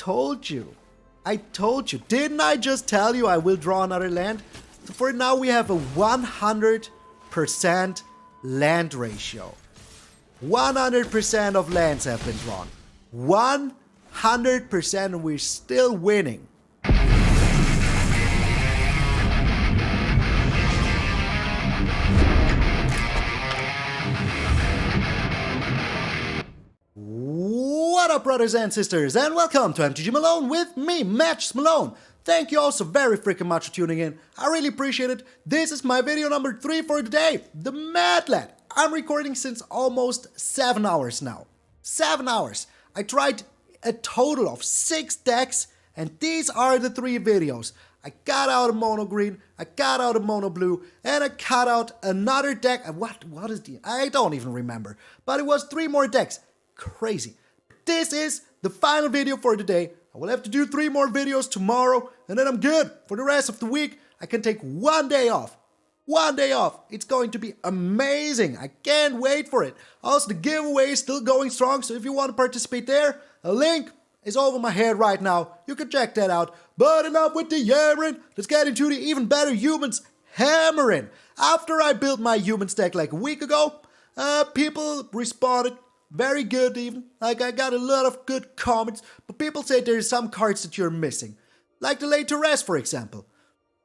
told you. I told you. Didn't I just tell you I will draw another land? So for now we have a 100% land ratio. 100% of lands have been drawn. 100% and we're still winning. What up, brothers and sisters, and welcome to MTG Malone with me, MTG Malone. Thank you all so very freaking much for tuning in. I really appreciate it. This is my video number 3 for today, the Mad Lad. I'm recording since almost 7 hours now. 7 hours. I tried a total of 6 decks, and these are the 3 videos. I got out a mono green, I got out a mono blue, and I got out another deck. What is the... I don't even remember. But it was 3 more decks. Crazy. This is the final video for today. I will have to do 3 more videos tomorrow, and then I'm good. For the rest of the week, I can take 1 day off. 1 day off. It's going to be amazing. I can't wait for it. Also, the giveaway is still going strong, so if you want to participate there, a link is over my head right now. You can check that out. But enough with the yammering. Let's get into the even better humans hammering. After I built my humans deck like a week ago, people responded. Very good even, like I got a lot of good comments, but people say there's some cards that you're missing. Like the Lair to Rest, for example.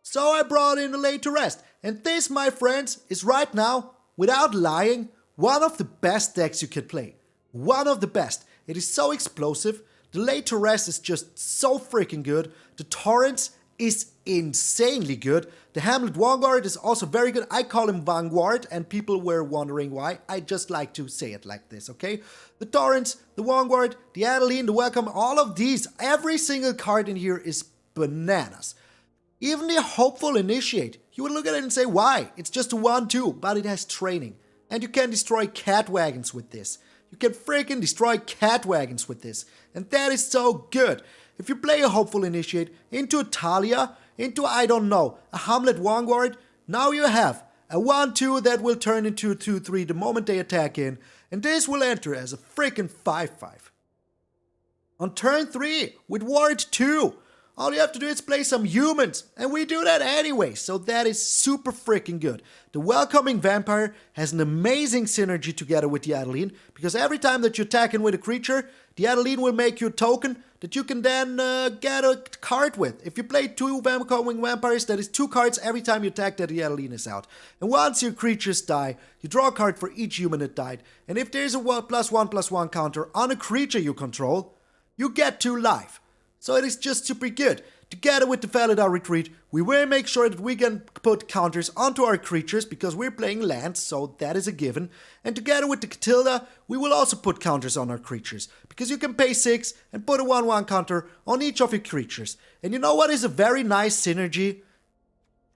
So I brought in the Lair to Rest, and this, my friends, is right now, without lying, one of the best decks you can play. One of the best. It is so explosive, the Lair to Rest is just so freaking good, the Torens is insanely good. The Hamlet Vanguard is also very good. I call him Vanguard, and people were wondering why. I just like to say it like this, okay? The Torens, the Vanguard, the Adeline, the Welcome, all of these, every single card in here is bananas. Even the Hopeful Initiate, you would look at it and say, why? It's just a 1-2, but it has training. And you can destroy cat wagons with this. You can freaking destroy cat wagons with this. And that is so good. If you play a Hopeful Initiate into a Thalia, into, I don't know, a Hamlet Vanguard, now you have a 1-2 that will turn into a 2-3 the moment they attack in, and this will enter as a freaking 5-5. On turn 3, with Ward 2, all you have to do is play some humans, and we do that anyway, so that is super freaking good. The Welcoming Vampire has an amazing synergy together with the Adeline, because every time that you attack in with a creature, the Adeline will make you a token that you can then get a card with. If you play 2 Welcoming Vampires, that is 2 cards every time you attack that the Adeline is out. And once your creatures die, you draw a card for each human that died. And if there's a +1/+1 counter on a creature you control, you get 2 life. So it is just super good. Together with the Felidar Retreat, we will make sure that we can put counters onto our creatures because we're playing lands, so that is a given. And together with the Katilda, we will also put counters on our creatures because you can pay 6 and put a 1/1 counter on each of your creatures. And you know what is a very nice synergy?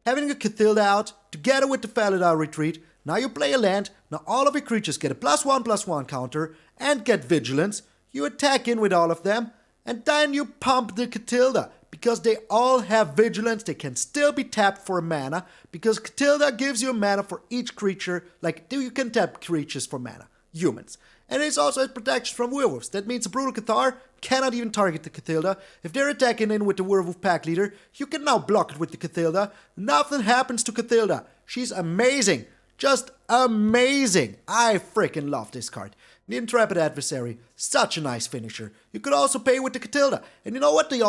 Having a Katilda out together with the Felidar Retreat, now you play a land, now all of your creatures get a +1/+1 counter and get Vigilance. You attack in with all of them. And then you pump the Katilda, because they all have Vigilance, they can still be tapped for mana, because Katilda gives you mana for each creature, like you can tap creatures for mana, humans. And it also has protection from werewolves, that means a Brutal Cathar cannot even target the Katilda. If they're attacking in with the werewolf pack leader, you can now block it with the Katilda. Nothing happens to Katilda, she's amazing, just amazing. I freaking love this card. The Intrepid Adversary, such a nice finisher. You could also pay with the Katilda. And you know what the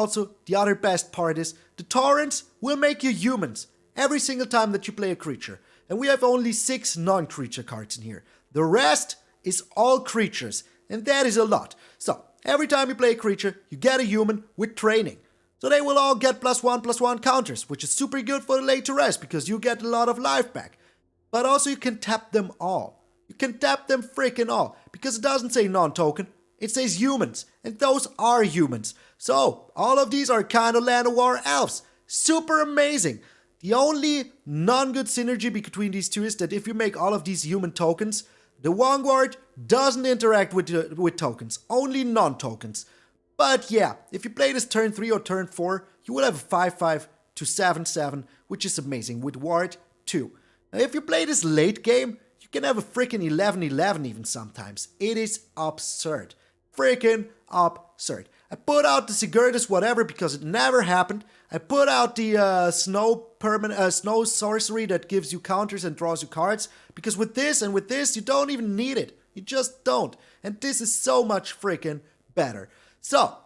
other best part is? The Torens will make you humans every single time that you play a creature. And we have only 6 non-creature cards in here. The rest is all creatures, and that is a lot. So, every time you play a creature, you get a human with training. So they will all get +1/+1 counters, which is super good for the Lair to Rest, because you get a lot of life back. But also you can tap them all. You can tap them freaking all, because it doesn't say non-token, it says humans, and those are humans. So, all of these are kind of Land of War elves. Super amazing. The only non-good synergy between these two is that if you make all of these human tokens, the Vanguard doesn't interact with tokens, only non-tokens. But yeah, if you play this turn 3 or turn 4, you will have a 5-5 to 7-7, which is amazing, with Ward 2. Now, if you play this late game, you can have a freaking 11-11 even sometimes. It is absurd. freaking absurd. I put out the Sigurdus whatever because it never happened. I put out the snow sorcery that gives you counters and draws you cards, because with this and with this you don't even need it. You just don't. And this is so much freaking better. So,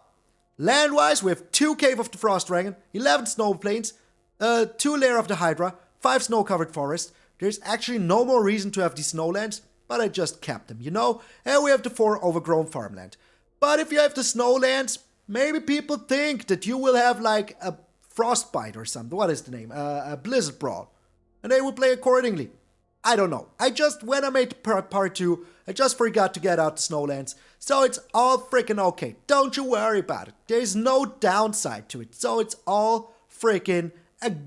land-wise, we have 2 Cave of the Frost Dragon, 11 Snow Plains, 2 Lair of the Hydra, 5 Snow-Covered Forest. There's actually no more reason to have these Snowlands, but I just kept them, you know? And we have the 4 Overgrown Farmland. But if you have the Snowlands, maybe people think that you will have like a Frostbite or something. What is the name? A Blizzard Brawl. And they will play accordingly. I don't know. When I made part 2, I just forgot to get out the Snowlands. So it's all freaking okay. Don't you worry about it. There's no downside to it. So it's all freaking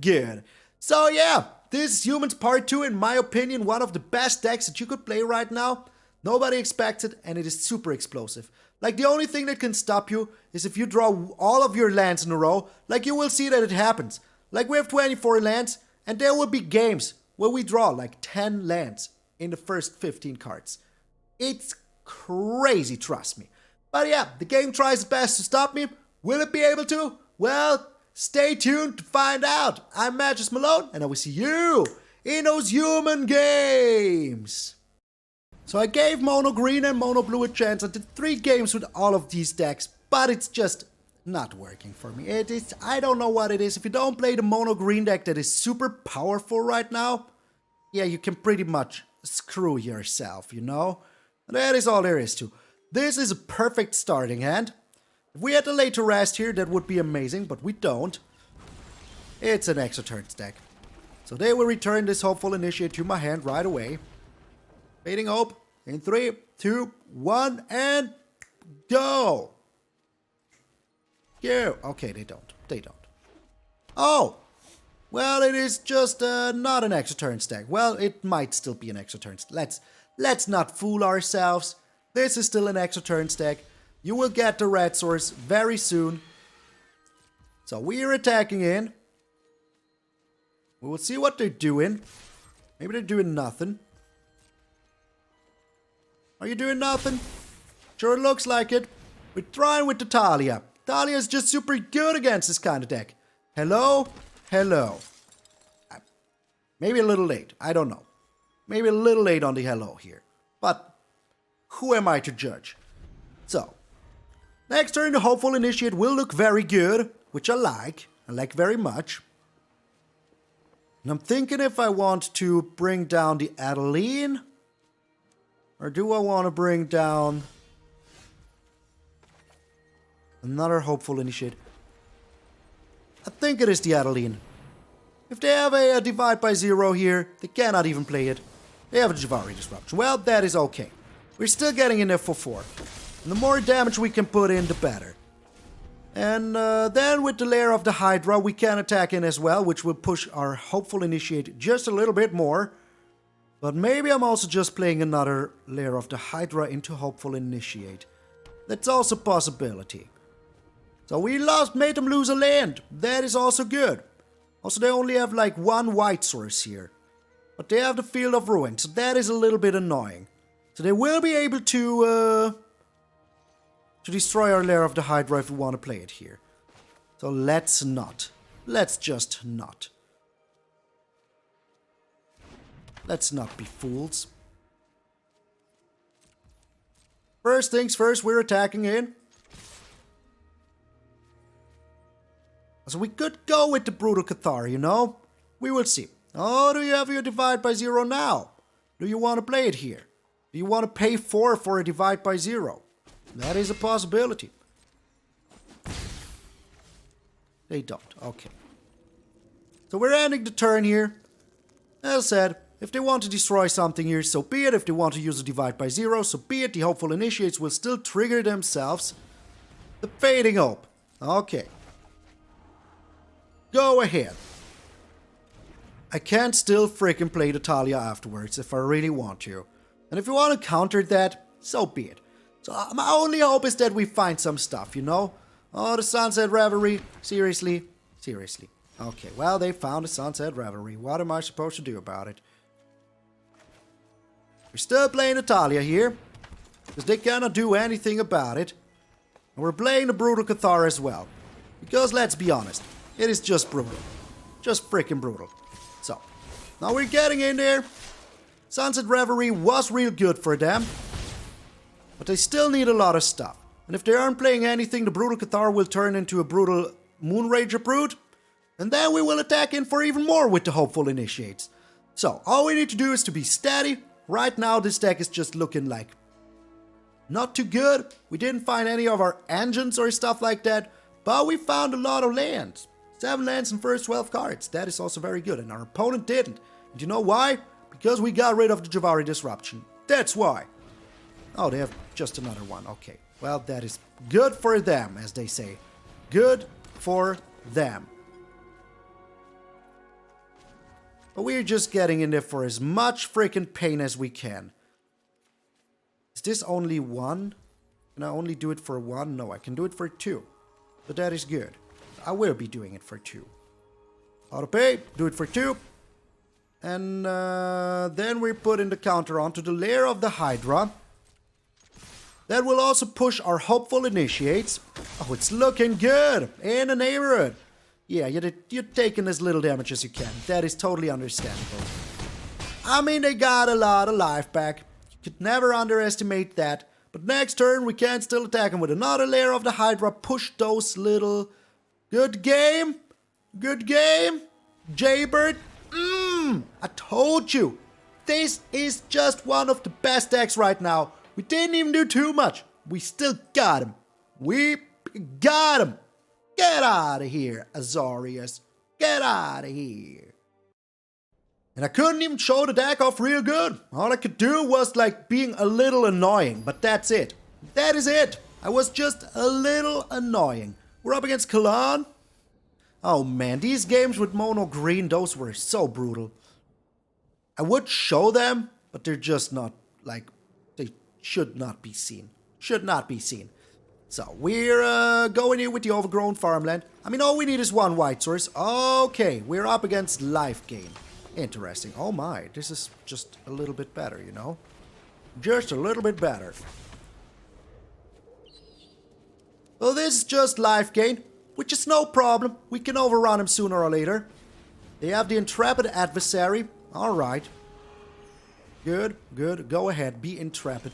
good. So yeah, this is Humans Part 2, in my opinion, one of the best decks that you could play right now. Nobody expects it, and it is super explosive. Like, the only thing that can stop you is if you draw all of your lands in a row. Like, you will see that it happens. Like, we have 24 lands, and there will be games where we draw like 10 lands in the first 15 cards. It's crazy, trust me. But yeah, the game tries its best to stop me. Will it be able to? Well, stay tuned to find out. I'm MTG Malone, and I will see you in those human games. So I gave Mono Green and Mono Blue a chance. I did 3 games with all of these decks, but it's just not working for me. I don't know what it is. If you don't play the Mono Green deck that is super powerful right now, yeah, you can pretty much screw yourself, you know? And that is all there is to. This is a perfect starting hand. If we had the later rest here, that would be amazing, but we don't. It's an Exoturns deck. So they will return this Hopeful Initiate to my hand right away. Fading Hope in 3, 2, 1, and go! Yeah, okay, they don't. Oh! Well, it is just not an Exoturns deck. Well, it might still be an Exoturns. Let's not fool ourselves. This is still an Exoturns deck. You will get the red source very soon. So we are attacking in. We will see what they're doing. Maybe they're doing nothing. Are you doing nothing? Sure looks like it. We're trying with the Thalia. Thalia is just super good against this kind of deck. Hello? Hello. Maybe a little late. I don't know. Maybe a little late on the hello here. But who am I to judge? So, next turn the Hopeful Initiate will look very good, which I like very much. And I'm thinking if I want to bring down the Adeline, or do I want to bring down another Hopeful Initiate? I think it is the Adeline. If they have a Divide by 0 here, they cannot even play it. They have a Javarii Disruption. Well, that is okay. We're still getting in there for 4. And the more damage we can put in, the better. And then with the Lair of the Hydra, we can attack in as well, which will push our Hopeful Initiate just a little bit more. But maybe I'm also just playing another Lair of the Hydra into Hopeful Initiate. That's also a possibility. So we made them lose a land. That is also good. Also, they only have like 1 white source here. But they have the Field of Ruin, so that is a little bit annoying. So they will be able to destroy our Lair of the Hydra if we want to play it here. So let's not. Let's just not. Let's not be fools. First things first, we're attacking in. So we could go with the Brutal Cathar, you know? We will see. Oh, do you have your Divide by 0 now? Do you want to play it here? Do you want to pay 4 for a Divide by 0? That is a possibility. They don't. Okay. So we're ending the turn here. As I said, if they want to destroy something here, so be it. If they want to use a Divide by 0, so be it. The Hopeful Initiates will still trigger themselves. The Fading Hope. Okay. Go ahead. I can still freaking play the Thalia afterwards if I really want to. And if you want to counter that, so be it. So my only hope is that we find some stuff, you know? Oh, the Sunset Reverie. Seriously? Seriously. Okay, well, they found the Sunset Reverie. What am I supposed to do about it? We're still playing the Thalia here. because they cannot do anything about it. And we're playing the Brutal Cathar as well. Because let's be honest, it is just brutal. Just freaking brutal. So, now we're getting in there. Sunset Reverie was real good for them. But they still need a lot of stuff. And if they aren't playing anything, the Brutal Cathar will turn into a Brutal Moonrager Brute. And then we will attack in for even more with the Hopeful Initiates. So, all we need to do is to be steady. Right now, this deck is just looking like not too good. We didn't find any of our engines or stuff like that. But we found a lot of lands. 7 lands in first 12 cards. That is also very good. And our opponent didn't. And you know why? Because we got rid of the Javari Disruption. That's why. Oh, they have just another one. Okay. Well, that is good for them, as they say. Good for them. But we're just getting in there for as much freaking pain as we can. Is this only one? Can I only do it for one? No, I can do it for 2. But that is good. I will be doing it for 2. Auto pay, do it for 2. And then we're putting the counter onto the Lair of the Hydra. That will also push our Hopeful Initiates. Oh, it's looking good in the neighborhood. Yeah, you're taking as little damage as you can. That is totally understandable. I mean, they got a lot of life back. You could never underestimate that. But next turn, we can still attack him with another Lair of the Hydra. Push those little... Good game. Good game. Jaybird. I told you. This is just one of the best decks right now. We didn't even do too much. We still got him. We got him. Get out of here, Azorius. Get out of here. And I couldn't even show the deck off real good. All I could do was like being a little annoying, but that's it. That is it. I was just a little annoying. We're up against Kalan. Oh man, these games with mono green, those were so brutal. I would show them, but they're just not, like, they should not be seen. Should not be seen. So, we're going here with the Overgrown Farmland. I mean, all we need is one white source. Okay, we're up against life gain. Interesting. Oh my, this is just a little bit better, you know? Just a little bit better. Well, this is just life gain, which is no problem. We can overrun him sooner or later. They have the Intrepid Adversary. Alright. Good, good. Go ahead, be intrepid.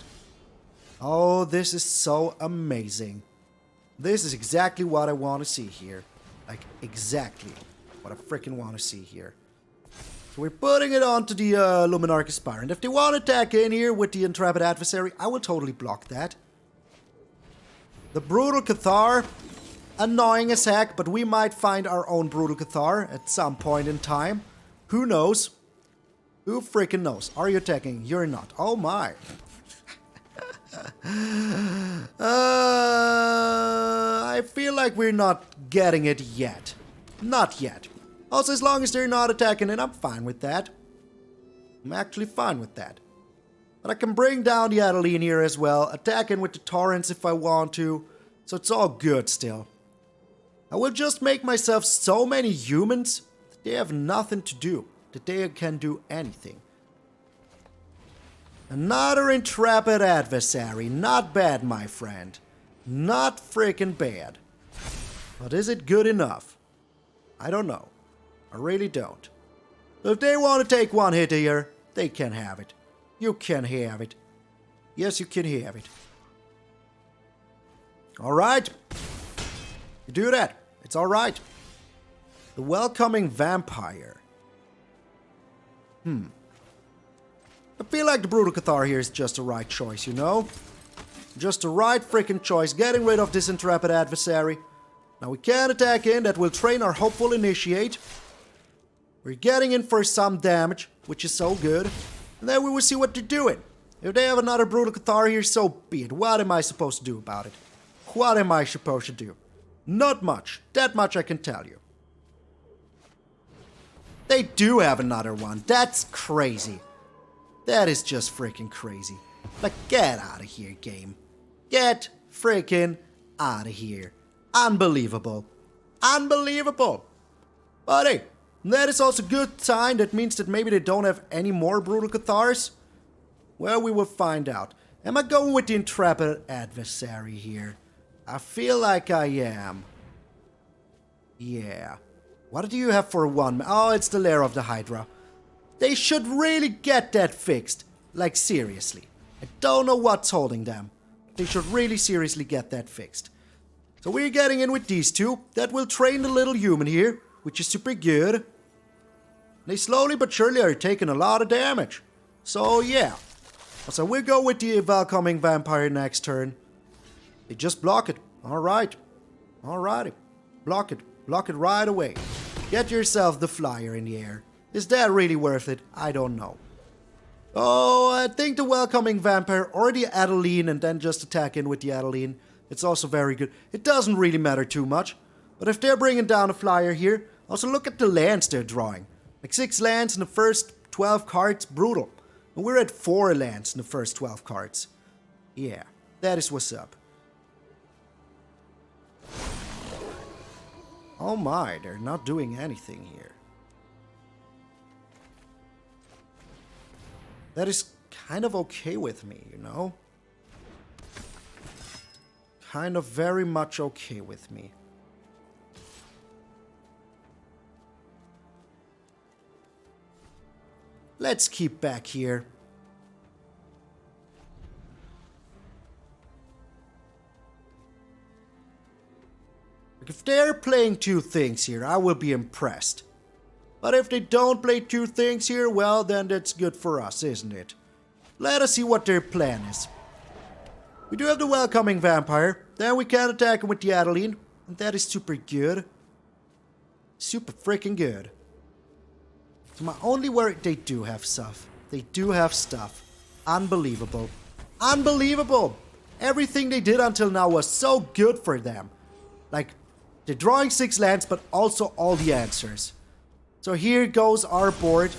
Oh, this is so amazing. This is exactly what I want to see here. Like, exactly what I freaking want to see here. So we're putting it onto the Luminarch Aspirant. If they want to attack in here with the Intrepid Adversary, I will totally block that. The Brutal Cathar, annoying as heck, but we might find our own Brutal Cathar at some point in time. Who knows? Who freaking knows? Are you attacking? You're not. Oh my. I feel like we're not getting it yet. Not yet. Also, as long as they're not attacking it, I'm fine with that. I'm actually fine with that. But I can bring down the Adeline here as well, attacking with the Torens if I want to. So it's all good still. I will just make myself so many humans that they have nothing to do. That they can do anything. Another Intrepid Adversary. Not bad, my friend. Not freaking bad. But is it good enough? I don't know. I really don't. So if they want to take one hit here, they can have it. You can have it. Yes, you can have it. Alright. You do that. It's alright. The Welcoming Vampire. I feel like the Brutal Cathar here is just the right choice, you know? Just the right freaking choice. Getting rid of this Intrepid Adversary. Now we can attack in. That will train our Hopeful Initiate. We're getting in for some damage, which is so good. And then we will see what they're doing. If they have another Brutal Cathar here, so be it. What am I supposed to do about it? What am I supposed to do? Not much. That much I can tell you. They do have another one. That's crazy. That is just freaking crazy. Like, get out of here, game. Get freaking out of here. Unbelievable. Unbelievable. But hey, that is also a good sign. That means that maybe they don't have any more Brutal Cathars. Well, we will find out. Am I going with the Intrepid Adversary here? I feel like I am. Yeah. What do you have for one? Oh, it's the Lair of the Hydra. They should really get that fixed. Like, seriously. I don't know what's holding them. They should really seriously get that fixed. So we're getting in with these two. That will train the little human here, which is super good. They slowly but surely are taking a lot of damage. So, yeah. So we'll go with the Welcoming Vampire next turn. They just block it. Alright. Alrighty. Block it. Block it right away. Get yourself the flyer in the air. Is that really worth it? I don't know. Oh, I think the Welcoming Vampire or the Adeline and then just attack in with the Adeline. It's also very good. It doesn't really matter too much. But if they're bringing down a flyer here, also look at the lands they're drawing. Like 6 lands in the first 12 cards. Brutal. And we're at 4 lands in the first 12 cards. Yeah, that is what's up. Oh my, they're not doing anything here. That is kind of okay with me, you know? Kind of very much okay with me. Let's keep back here. If they're playing 2 things here, I will be impressed. But if they don't play 2 things here, well, then that's good for us, isn't it? Let us see what their plan is. We do have the Welcoming Vampire. Then we can attack him with the Adeline. And that is super good. Super freaking good. So my only worry, they do have stuff. They do have stuff. Unbelievable. Unbelievable! Everything they did until now was so good for them. Like, they're drawing 6 lands, but also all the answers. So here goes our board.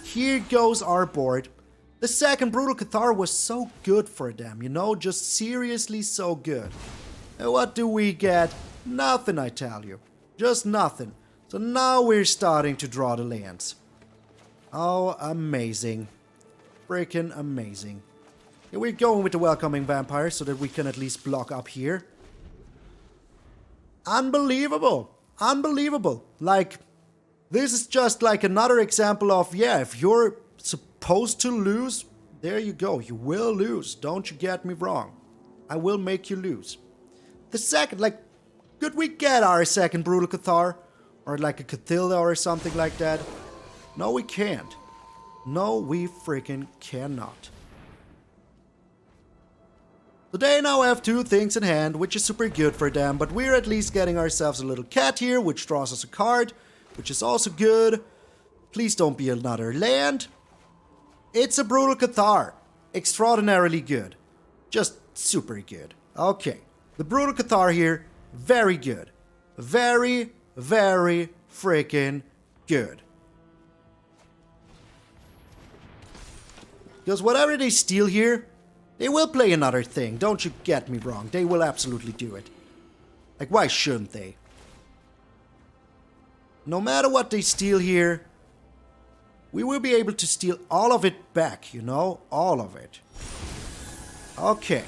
Here goes our board. The second Brutal Cathar was so good for them, you know? Just seriously so good. And what do we get? Nothing, I tell you. Just nothing. So now we're starting to draw the lands. Oh, amazing. Freaking amazing. Yeah, we're going with the Welcoming Vampire so that we can at least block up here. Unbelievable. Unbelievable. Like, this is just like another example of, yeah, if you're supposed to lose, there you go. You will lose. Don't you get me wrong. I will make you lose. The second, like, could we get our second Brutal Cathar? Or like a Katilda or something like that? No, we can't. No, we freaking cannot. So they now have 2 things in hand, which is super good for them, but we're at least getting ourselves a little cat here, which draws us a card, which is also good. Please don't be another land. It's a Brutal Cathar. Extraordinarily good. Just super good. Okay. The Brutal Cathar here, very good. Very, very freaking good. Because whatever they steal here, they will play another thing. Don't you get me wrong. They will absolutely do it. Like, why shouldn't they? No matter what they steal here, we will be able to steal all of it back, you know? All of it. Okay.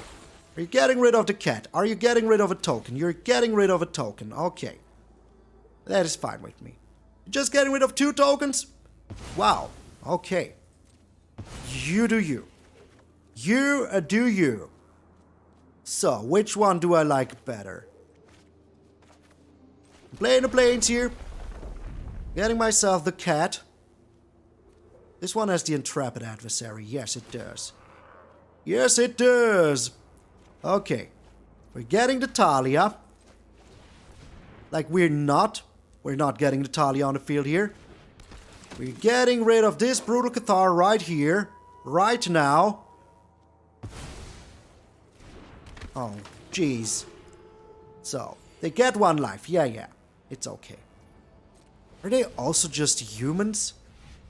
Are you getting rid of the cat? Are you getting rid of a token? You're getting rid of a token. Okay. That is fine with me. You're just getting rid of 2 tokens? Wow. Okay. You do you. You do you. So, which one do I like better? I'm playing the planes here. Getting myself the cat. This one has the Intrepid Adversary. Yes, it does. Yes, it does. Okay. We're getting the Thalia. Like, we're not getting the Thalia on the field here. We're getting rid of this Brutal Cathar right here. Right now. Oh, jeez. So, they get 1 life. Yeah. It's okay. Are they also just humans?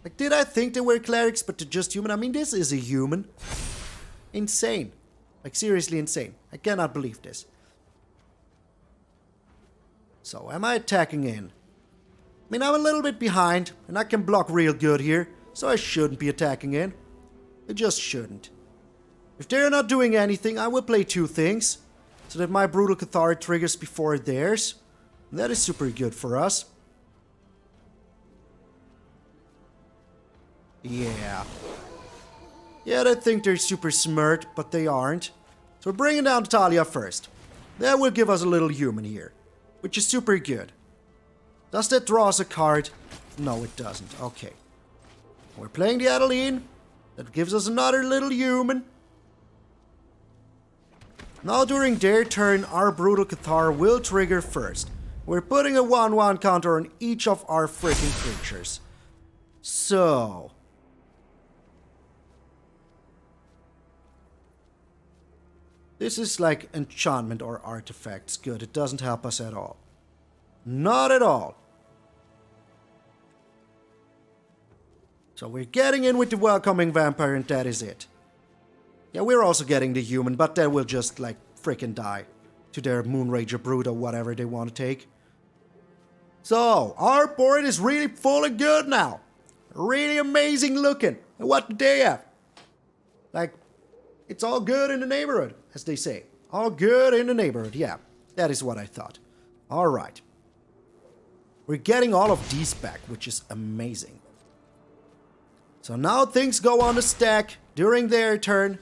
Like, did I think they were clerics, but they're just human? I mean, this is a human. Insane. Like, seriously insane. I cannot believe this. So, am I attacking in? I mean, I'm a little bit behind, and I can block real good here, so I shouldn't be attacking in. I just shouldn't. If they're not doing anything, I will play 2 things. So that my Brutal Cathar triggers before theirs. That is super good for us. Yeah. Yeah, they think they're super smart, but they aren't. So we're bringing down Thalia first. That will give us a little human here, which is super good. Does that draw us a card? No, it doesn't. Okay. We're playing the Adeline. That gives us another little human. Now during their turn, our Brutal Cathar will trigger first. We're putting a 1/1 counter on each of our freaking creatures. So... this is like enchantment or artifacts. Good, it doesn't help us at all. Not at all. So we're getting in with the Welcoming Vampire and that is it. Yeah, we're also getting the human, but that will just like freaking die to their Moonrager Brute or whatever they want to take. So, our board is really full and good now. Really amazing looking. And what do they have? Like, it's all good in the neighborhood, as they say. All good in the neighborhood, yeah. That is what I thought. Alright. We're getting all of these back, which is amazing. So now things go on the stack during their turn.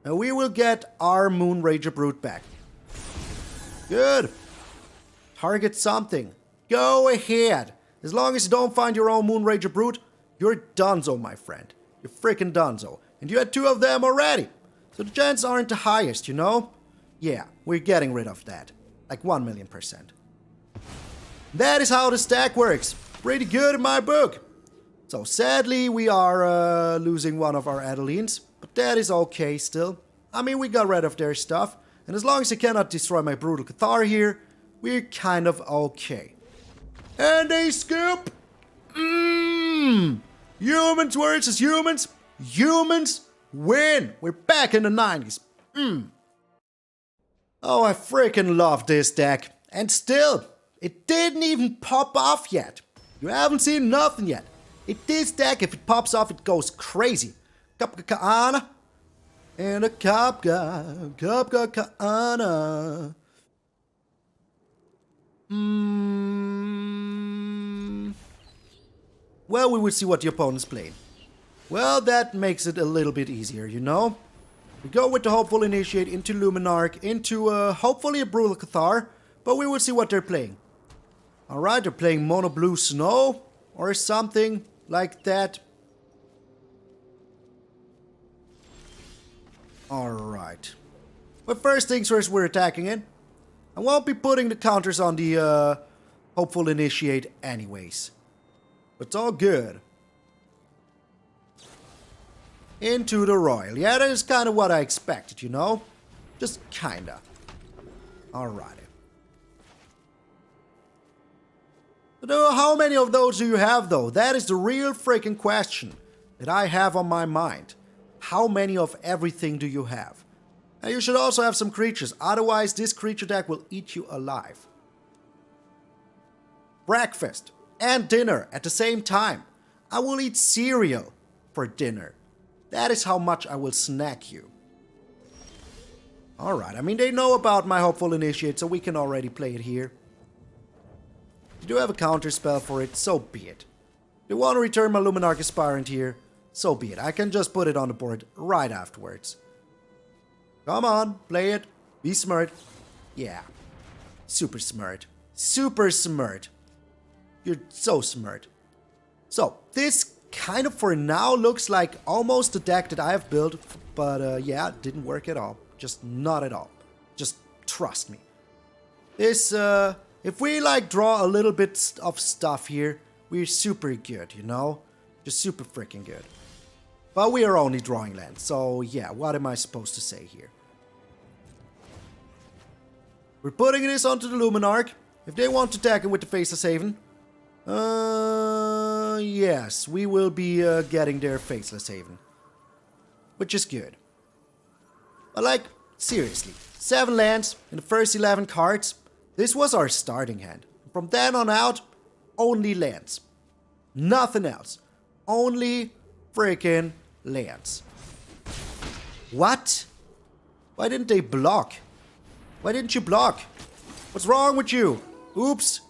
And we will get our Moonrager Brute back. Good. Target something. Go ahead. As long as you don't find your own Moonrager Brute, you're donezo, my friend. You're freaking donezo. And you had 2 of them already. So the chances aren't the highest, you know? Yeah, we're getting rid of that. Like 1,000,000%. That is how the stack works. Pretty good in my book. So sadly, we are losing one of our Adelines. But that is okay still. I mean, we got rid of their stuff. And as long as you cannot destroy my Brutal Cathar here, we're kind of okay. And a scoop! Humans versus humans. Humans win. We're back in the 90s. Oh, I freaking love this deck. And still, it didn't even pop off yet. You haven't seen nothing yet. This deck, if it pops off, it goes crazy. Kapka Kaana. And a Kapka Kaana. Well, we will see what the opponent's playing. Well, that makes it a little bit easier, you know? We go with the Hopeful Initiate into Luminarch, into hopefully a Brutal Cathar, but we will see what they're playing. Alright, they're playing Mono Blue Snow, or something like that. Alright. But first things first, we're attacking it. I won't be putting the counters on the Hopeful Initiate anyways. But it's all good. Into the Royal. Yeah, that is kind of what I expected, you know? Just kinda. Alrighty. But how many of those do you have, though? That is the real freaking question that I have on my mind. How many of everything do you have? And you should also have some creatures, otherwise this creature deck will eat you alive. Breakfast and dinner at the same time. I will eat cereal for dinner. That is how much I will snack you. Alright, I mean they know about my Hopeful Initiate, so we can already play it here. If you do have a counter spell for it, so be it. If you want to return my Luminarch Aspirant here, so be it. I can just put it on the board right afterwards. Come on, play it. Be smart. Yeah. Super smart. Super smart. You're so smart. So, this kind of for now looks like almost the deck that I have built. But yeah, it didn't work at all. Just not at all. Just trust me. This, if we like draw a little bit of stuff here, we're super good, you know? Just super freaking good. But we are only drawing land, so yeah, what am I supposed to say here? We're putting this onto the Luminarch. If they want to attack it with the Faceless Haven, yes, we will be getting their Faceless Haven. Which is good. But like, seriously, 7 lands in the first 11 cards. This was our starting hand. From then on out, only lands. Nothing else. Only freaking lands. What? Why didn't they block? Why didn't you block? What's wrong with you? Oops.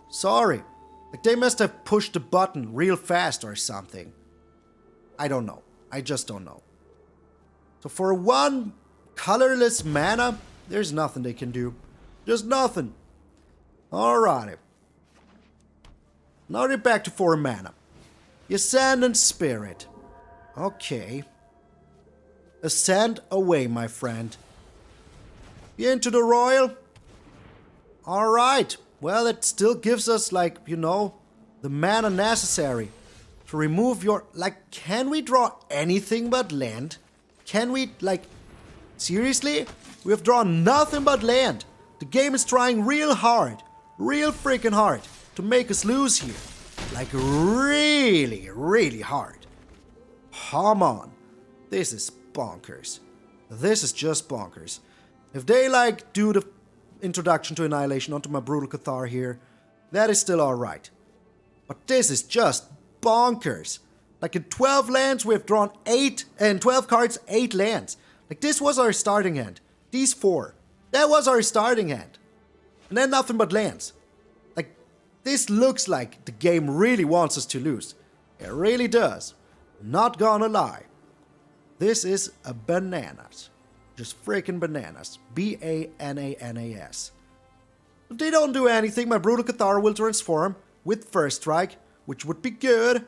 Sorry. Like they must have pushed the button real fast or something. I don't know. I just don't know. So for one colorless mana, there's nothing they can do. Just nothing. Alrighty. Now they're back to 4 mana. Ascendant Spirit. Okay. Ascend away, my friend. Into the Royal. Alright. Well, it still gives us, like, you know, the mana necessary to remove your... Like, can we draw anything but land? Can we, like... Seriously? We have drawn nothing but land. The game is trying real hard. Real freaking hard to make us lose here. Like, really, really hard. Come on. This is bonkers. This is just bonkers. If they, like, do the introduction to Annihilation onto my Brutal Cathar here, that is still alright. But this is just bonkers. Like, in 12 lands, we have drawn 8, and 12 cards, 8 lands. Like, this was our starting hand. These 4. That was our starting hand. And then nothing but lands. Like, this looks like the game really wants us to lose. It really does. Not gonna lie. This is a bananas. Just freaking bananas. B-A-N-A-N-A-S. If they don't do anything, my Brutal Cathar will transform with First Strike, which would be good.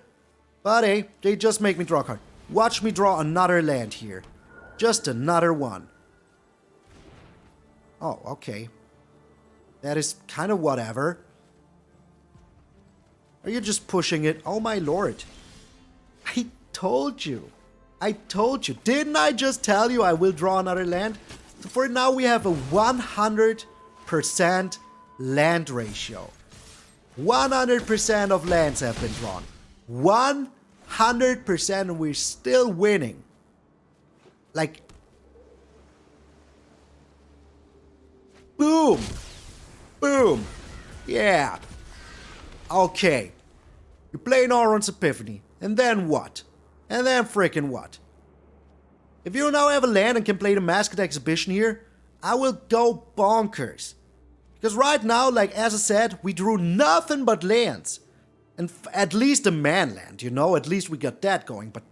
But hey, they just make me draw a card. Watch me draw another land here. Just another one. Oh, okay. That is kind of whatever. Are you just pushing it? Oh my lord. I told you. I told you. Didn't I just tell you I will draw another land? So for now we have a 100% land ratio. 100% of lands have been drawn. 100% and we're still winning. Like... Boom! Boom! Yeah. Okay. You're playing Auron's Epiphany. And then what? And then frickin' what? If you now have a land and can play the Masked Exhibition here, I will go bonkers. Because right now, like as I said, we drew nothing but lands. And at least a man land, you know? At least we got that going. But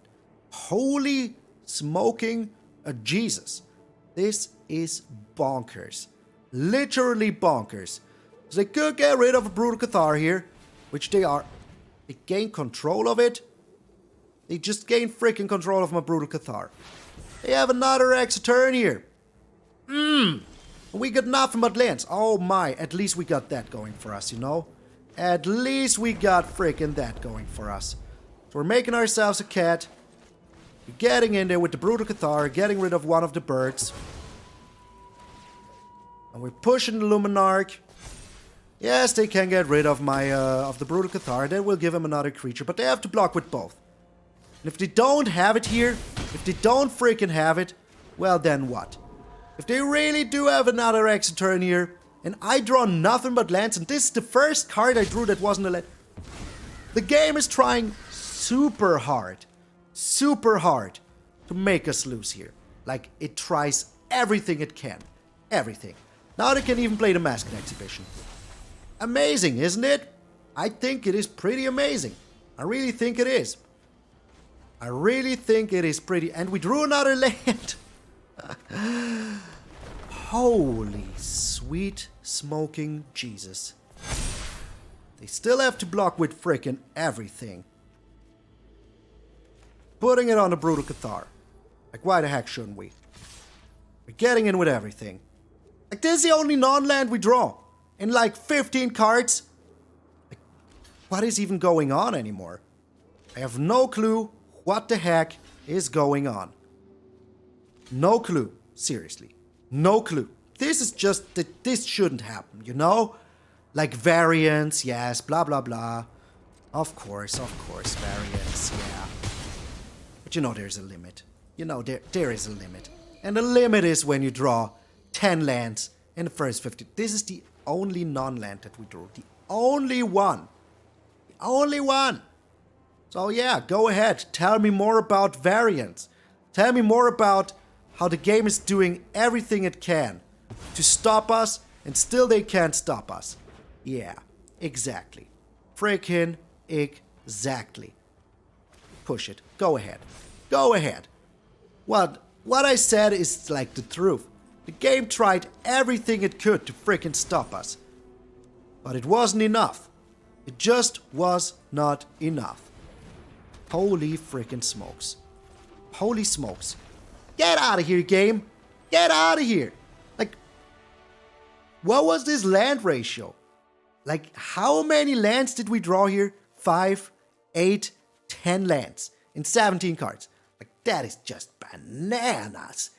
holy smoking Jesus. This is bonkers. Literally bonkers. So they could get rid of a Brutal Cathar here, which they are. They gain control of it. They just gain freaking control of my Brutal Cathar. They have another extra turn here. We got nothing but lands. Oh my, at least we got that going for us, you know? At least we got freaking that going for us. So we're making ourselves a cat. We're getting in there with the Brutal Cathar, getting rid of one of the birds. And we're pushing the Luminarch. Yes, they can get rid of my of the Brutal Cathar. Then we'll give him another creature, but they have to block with both. And if they don't have it here, if they don't freaking have it, well then what? If they really do have another extra turn here, and I draw nothing but lands, and this is the first card I drew that wasn't a land. The game is trying super hard to make us lose here. Like, it tries everything it can. Everything. Now they can even play the Masked Exhibition. Amazing, isn't it? I think it is pretty amazing. I really think it is. I really think it is pretty... And we drew another land. Holy sweet smoking Jesus. They still have to block with frickin' everything. Putting it on the Brutal Cathar. Like, why the heck shouldn't we? We're getting in with everything. Like, this is the only non-land we draw. In like 15 cards. Like, what is even going on anymore? I have no clue what the heck is going on. No clue. Seriously. No clue. This is just that this shouldn't happen, you know? Like variants, yes, blah blah blah. Of course, variants, yeah. But you know there's a limit. You know there is a limit. And the limit is when you draw 10 lands in the first 50. This is the only non-land that we drew. The only one. The only one. So yeah, go ahead. Tell me more about variants. Tell me more about how the game is doing everything it can to stop us, and still they can't stop us. Yeah, exactly. Freaking exactly. Push it. Go ahead. Go ahead. What I said is like the truth. The game tried everything it could to freaking stop us. But it wasn't enough. It just was not enough. Holy freaking smokes. Holy smokes. Get out of here, game. Get out of here. Like, what was this land ratio? Like, how many lands did we draw here? 5, 8, 10 lands in 17 cards. Like, that is just bananas.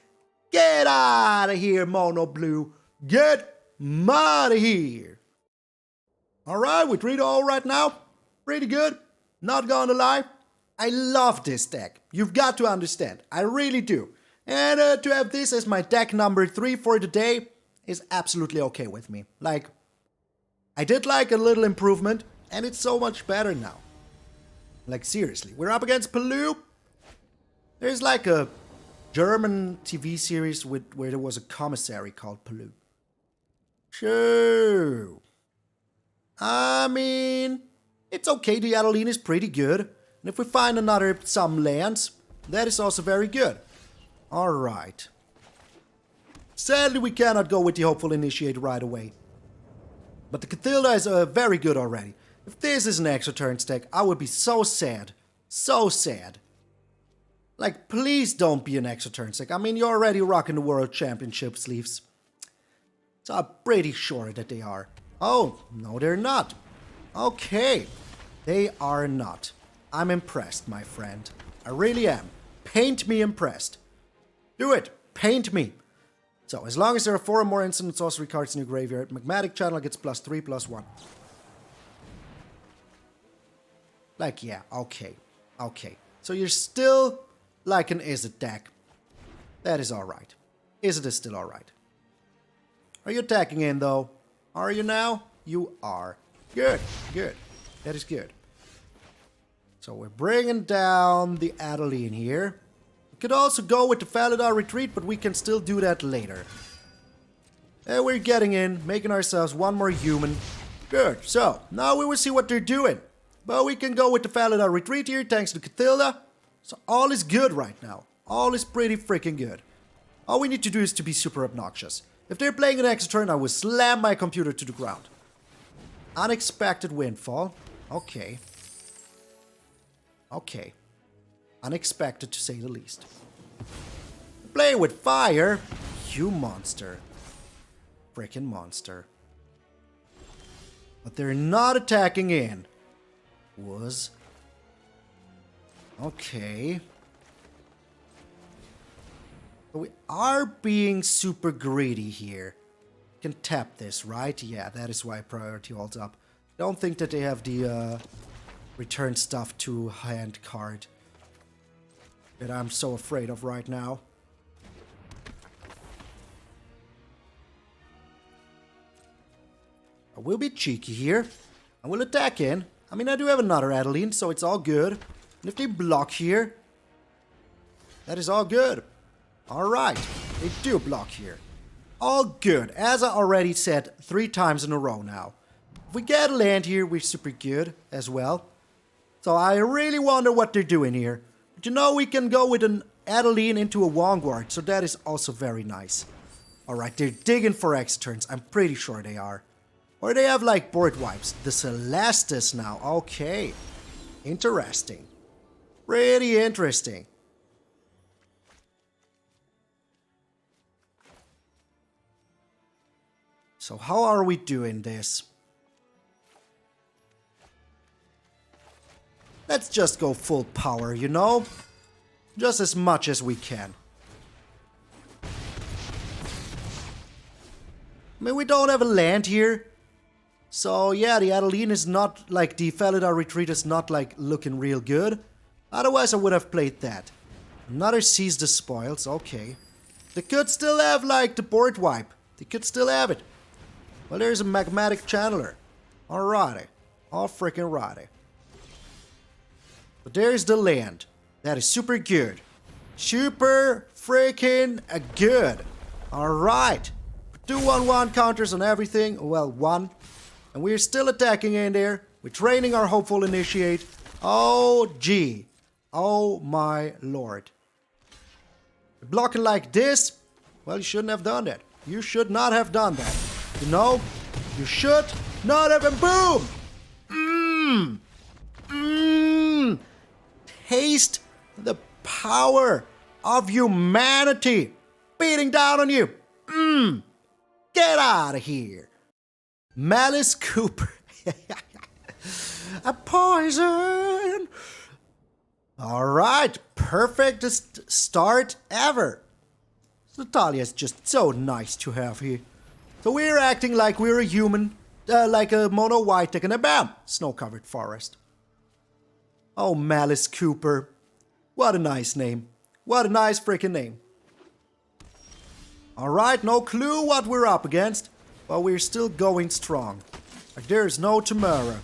Get out of here, Mono Blue. Get out of here. Alright, we treat all right now. Pretty good. Not gonna lie. I love this deck. You've got to understand. I really do. And to have this as my deck number 3 for the day is absolutely okay with me. Like, I did like a little improvement, and it's so much better now. Like, seriously. We're up against Palu. There's like a German TV series where there was a commissary called Palu. Sure. I mean, it's okay. The Adeline is pretty good. And if we find some lands, that is also very good. Alright. Sadly, we cannot go with the Hopeful Initiate right away. But the Katilda is very good already. If this is an extra turn deck, I would be so sad. So sad. Like, please don't be an extra turn deck. I mean, you're already rocking the World Championship sleeves. So I'm pretty sure that they are. Oh, no they're not. Okay. They are not. I'm impressed, my friend. I really am. Paint me impressed. Do it. Paint me. So, as long as there are 4 or more instant sorcery cards in your graveyard, MTgA channel gets +3, +1. Like, yeah, okay. Okay. So you're still like an Izzet deck. That is alright. Izzet is still alright. Are you attacking in, though? Are you now? You are. Good. Good. That is good. So we're bringing down the Adeline here. We could also go with the Felidar Retreat, but we can still do that later. And we're getting in, making ourselves one more human. Good. So, now we will see what they're doing. But we can go with the Felidar Retreat here, thanks to Katilda. So all is good right now. All is pretty freaking good. All we need to do is to be super obnoxious. If they're playing an extra turn, I will slam my computer to the ground. Unexpected windfall. Okay. Okay. Unexpected to say the least. Play with fire. You monster. Freaking monster. But they're not attacking in. Was. Okay. But we are being super greedy here. Can tap this, right? Yeah, that is why priority holds up. Don't think that they have the return stuff to hand card that I'm so afraid of right now. I will be cheeky here. I will attack in. I mean, I do have another Adeline, so it's all good. And if they block here, that is all good. Alright, they do block here. All good, as I already said 3 times in a row now. If we get a land here, we're super good as well. So I really wonder what they're doing here. But you know, we can go with an Adeline into a Vanguard, so that is also very nice. Alright, they're digging for X turns, I'm pretty sure they are. Or they have like board wipes. The Celestis now, okay. Interesting. Pretty interesting. So how are we doing this? Let's just go full power, you know? Just as much as we can. I mean, we don't have a land here. So yeah, the Adeline is not, like, the Felidar Retreat is not, like, looking real good. Otherwise I would have played that. Another Seize the Spoils, okay. They could still have, like, the board wipe. They could still have it. Well, there's a MTgA Channeler. Alrighty. All freaking righty. But there's the land. That is super good. Super freaking good. Alright. 2/1/1 counters on everything. Well, 1. And we're still attacking in there. We're training our Hopeful Initiate. Oh, gee. Oh, my lord. Blocking like this? Well, you shouldn't have done that. You should not have done that. You know? You should not have... Boom! Taste the power of humanity beating down on you. Get out of here. Malice Cooper. A poison. Alright, perfectest start ever. So Thalia is just so nice to have here. So we're acting like we're a human, like a mono MYTHIC, and a bam, snow-covered forest. Oh, Malice Cooper. What a nice name. What a nice freaking name. Alright, no clue what we're up against, but we're still going strong. Like there's no tomorrow.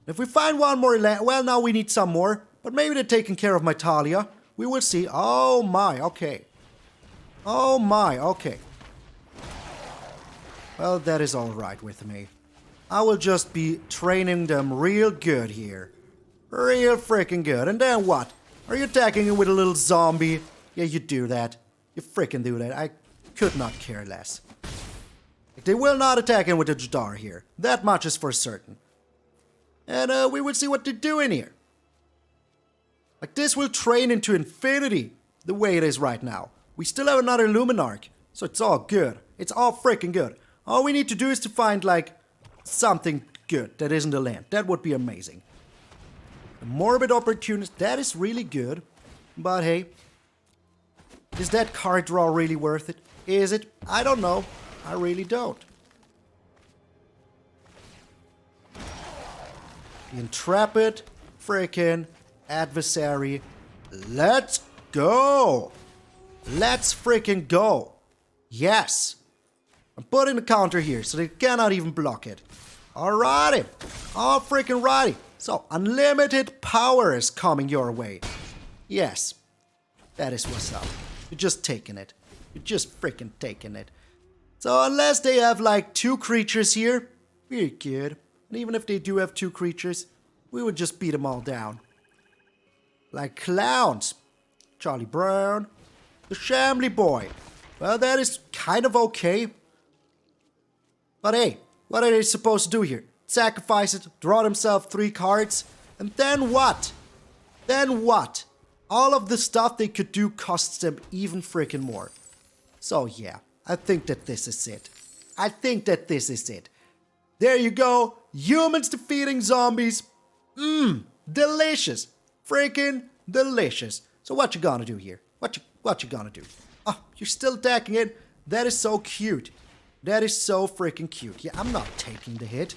If we find one more land, well, now we need some more, but maybe they're taking care of my Thalia. We will see. Oh my, okay. Oh my, okay. Well, that is alright with me. I will just be training them real good here. Real freaking good. And then what? Are you attacking him with a little zombie? Yeah, you do that. You freaking do that. I could not care less. They will not attack him with a Jadar here. That much is for certain. And we will see what they're doing here. Like this will train into infinity the way it is right now. We still have another Luminarch, so it's all good. It's all freaking good. All we need to do is to find like something good that isn't a land. That would be amazing. The Morbid Opportunist, that is really good. But hey, is that card draw really worth it? Is it? I don't know. I really don't. The Intrepid freaking Adversary. Let's go! Let's freaking go! Yes! I'm putting the counter here so they cannot even block it. Alrighty! All freaking righty! So, unlimited power is coming your way. Yes. That is what's up. You're just taking it. You're just freaking taking it. So, unless they have like 2 creatures here, we're good. And even if they do have 2 creatures, we would just beat them all down. Like clowns. Charlie Brown. The Shambly Boy. Well, that is kind of okay. But hey, what are they supposed to do here? Sacrifice it, draw themselves 3 cards, and then what? Then what? All of the stuff they could do costs them even freaking more. So yeah, I think that this is it. I think that this is it. There you go. Humans defeating zombies. Delicious. Freaking delicious. So what you gonna do here? What you gonna do? Oh, you're still attacking it? That is so cute. That is so freaking cute. Yeah, I'm not taking the hit.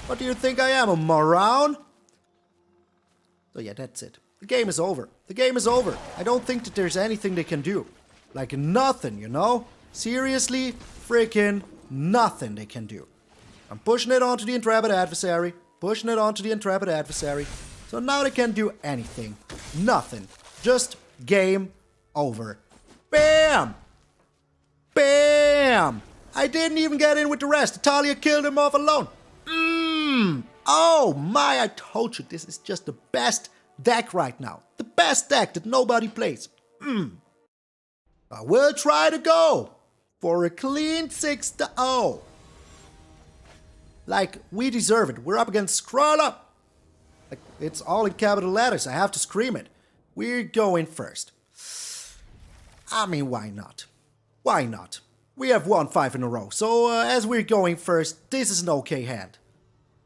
What do you think I am, a moron? So yeah, that's it. The game is over. The game is over. I don't think that there's anything they can do. Like nothing, you know? Seriously, freaking nothing they can do. I'm pushing it onto the Intrepid Adversary. Pushing it onto the Intrepid Adversary. So now they can't do anything. Nothing. Just game over. Bam! Bam! I didn't even get in with the rest. Thalia killed him off alone. Oh my, I told you this is just the best deck right now. The best deck that nobody plays. I will try to go for a clean 6-0. Like, we deserve it. We're up against Skrulla. Like, it's all in capital letters. I have to scream it. We're going first. I mean, why not? Why not? We have won 5 in a row. So, as we're going first, this is an okay hand.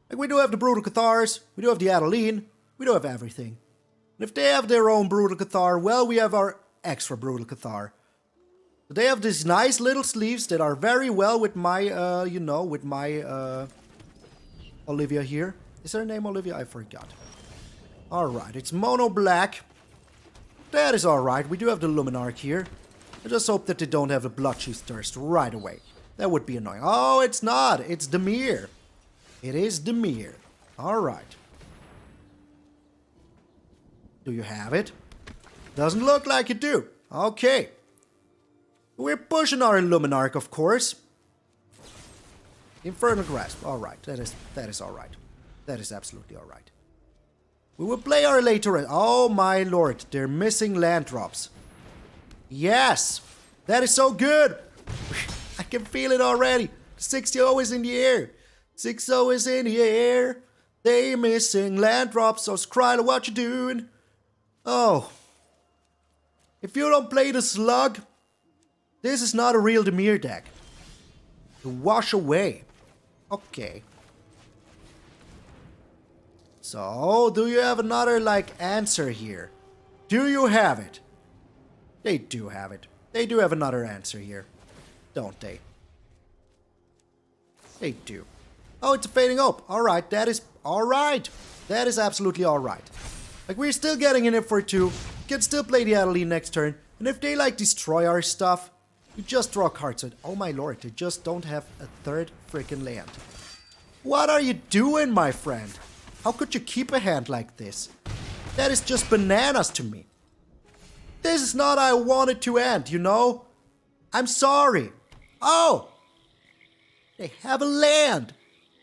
Like, we do have the Brutal Cathars. We do have the Adeline. We do have everything. And if they have their own Brutal Cathar, well, we have our extra Brutal Cathar. So they have these nice little sleeves that are very well with my, you know, with my, Olivia here. Is her name Olivia? I forgot. Alright, it's mono black. That is alright. We do have the Luminarch here. I just hope that they don't have a Bloodchief Thirst right away. That would be annoying. Oh, it's not. It's Dimir. It is Dimir. Alright. Do you have it? Doesn't look like you do. Okay. We're pushing our Luminarch, of course. Infernal Grasp. Alright, that is alright. That is absolutely alright. We will play our later. Oh my lord, they're missing land drops. Yes! That is so good! I can feel it already. 6-0 is in the air. 6-0 is in the air. They missing land drops, so Skryla, what you doing? Oh. If you don't play the slug, this is not a real Dimir deck. To wash away. Okay. So, do you have another, answer here? Do you have it? They do have it. They do have another answer here. Don't they? They do. Oh, it's a Fading Hope. Alright, that is alright. That is absolutely alright. We're still getting in it for 2. Can still play the Adeline next turn. And if they, destroy our stuff, you just draw cards. Oh my lord, they just don't have a third freaking land. What are you doing, my friend? How could you keep a hand like this? That is just bananas to me. This is not how I want it to end, you know? I'm sorry. Oh! They have a land.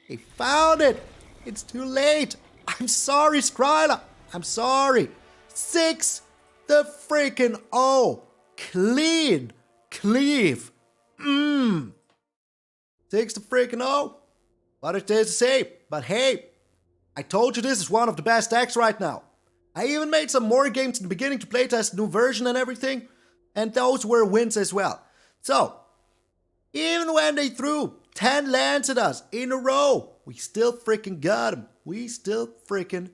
They found it. It's too late. I'm sorry, Skryla. I'm sorry. 6 the freaking O. Clean. Cleave. 6 the freaking O. What it is to say, but hey, I told you this is one of the best decks right now. I even made some more games in the beginning to playtest the new version and everything, and those were wins as well. So, even when they threw 10 lands at us in a row, we still freaking got them. We still freaking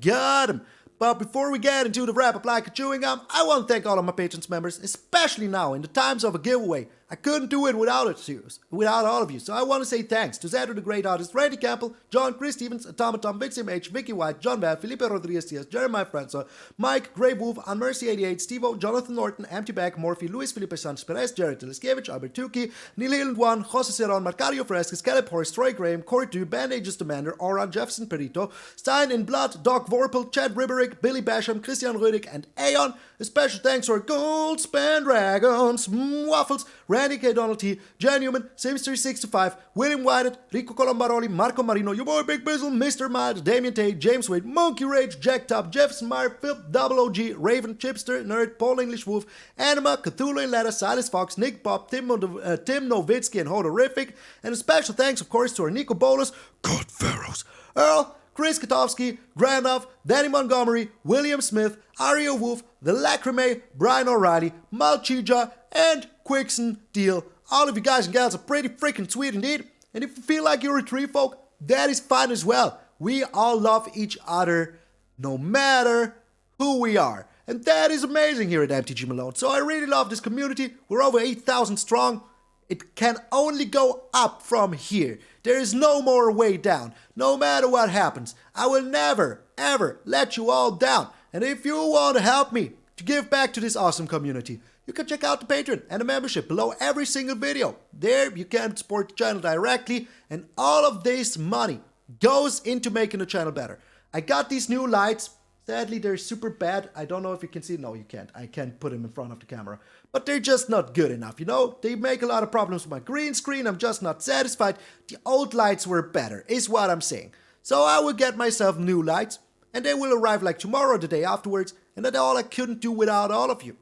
got them. But before we get into the wrap-up like a chewing gum, I want to thank all of my patrons members, especially now in the times of a giveaway. I couldn't do it without all of you. So I want to say thanks to Zedro the Great Artist, Randy Campbell, John, Chris Stevens, Automaton, Vixim H, Vicky White, John Bell, Felipe Rodriguez Diaz, Jeremiah Francois, Mike, Grey Wolf, Unmercy88, Steve-O, Jonathan Norton, MTgA, Morphy, Luis Felipe Sanchez Perez, Jared Teleskevich, Albert Tuki, Neil Hilland 1, Jose Ceron, Marcario Fresquez, Caleb Horst, Troy Graham, Corey 2, Bandages Demander, Oran, Jefferson Perito, Stein in Blood, Doc Vorpal, Chad Ribberick, Billy Basham, Christian Rüdig, and Aeon. A special thanks to our Gold Span Dragons, Waffles, Randy K. Donald T, Jan Newman, Sims365, William Whited, Rico Colombaroli, Marco Marino, your boy Big Bizzle, Mr. Mild, Damien Tate, James Wade, Monkey Rage, Jack Top, Jefferson Meyer, Phil, Double OG, Raven, Chipster, Nerd, Paul English Wolf, Anima, Cthulhu and Ladder, Silas Fox, Nick Bob, Tim Nowitzki, and Hodorific. And a special thanks, of course, to our Nico Bolas, God Pharaohs, Earl, Chris Katowski, Grandov, Danny Montgomery, William Smith, Ario Wolf, The Lacrimae, Brian O'Reilly, Malchija, and Quixon Deal. All of you guys and gals are pretty freaking sweet indeed. And if you feel like you're a tree folk, that is fine as well. We all love each other, no matter who we are. And that is amazing here at MTG Malone. So I really love this community. We're over 8,000 strong. It can only go up from here. There is no more way down. No matter what happens, I will never, ever let you all down. And if you want to help me to give back to this awesome community, you can check out the Patreon and the membership below every single video. There you can support the channel directly, and all of this money goes into making the channel better. I got these new lights. Sadly, they're super bad. I don't know if you can see. No, you can't. I can't put them in front of the camera. But they're just not good enough, you know? They make a lot of problems with my green screen. I'm just not satisfied. The old lights were better, is what I'm saying. So I will get myself new lights, and they will arrive like tomorrow or the day afterwards, and that's all I couldn't do without all of you.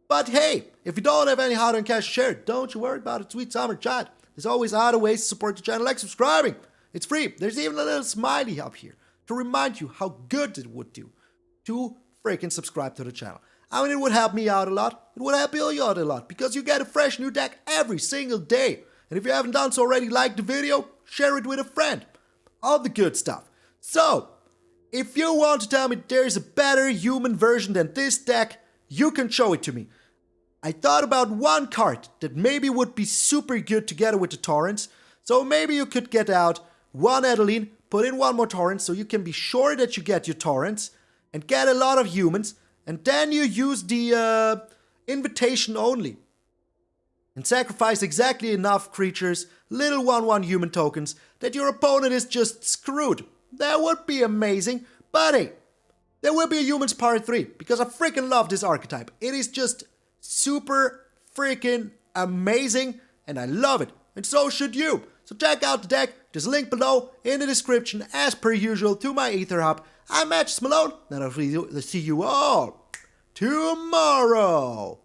But hey, if you don't have any hard and cash to share, don't you worry about it, sweet summer chat. There's always other ways to support the channel, like subscribing. It's free. There's even a little smiley up here to remind you how good it would do to freaking subscribe to the channel. I mean, it would help me out a lot. It would help you out a lot, because you get a fresh new deck every single day. And if you haven't done so already, like the video, share it with a friend. All the good stuff. So, if you want to tell me there's a better human version than this deck, you can show it to me. I thought about one card that maybe would be super good together with the Torens. So maybe you could get out one Adeline, put in one more Torrens, so you can be sure that you get your Torrens, and get a lot of humans, and then you use the invitation only. And sacrifice exactly enough creatures, little 1/1 human tokens, that your opponent is just screwed. That would be amazing, but hey, there will be a Humans Part 3, because I freaking love this archetype. It is just super freaking amazing, and I love it, and so should you. So check out the deck, there's a link below in the description as per usual to my Ether Hub. I'm MTG Malone, and I'll see you all tomorrow.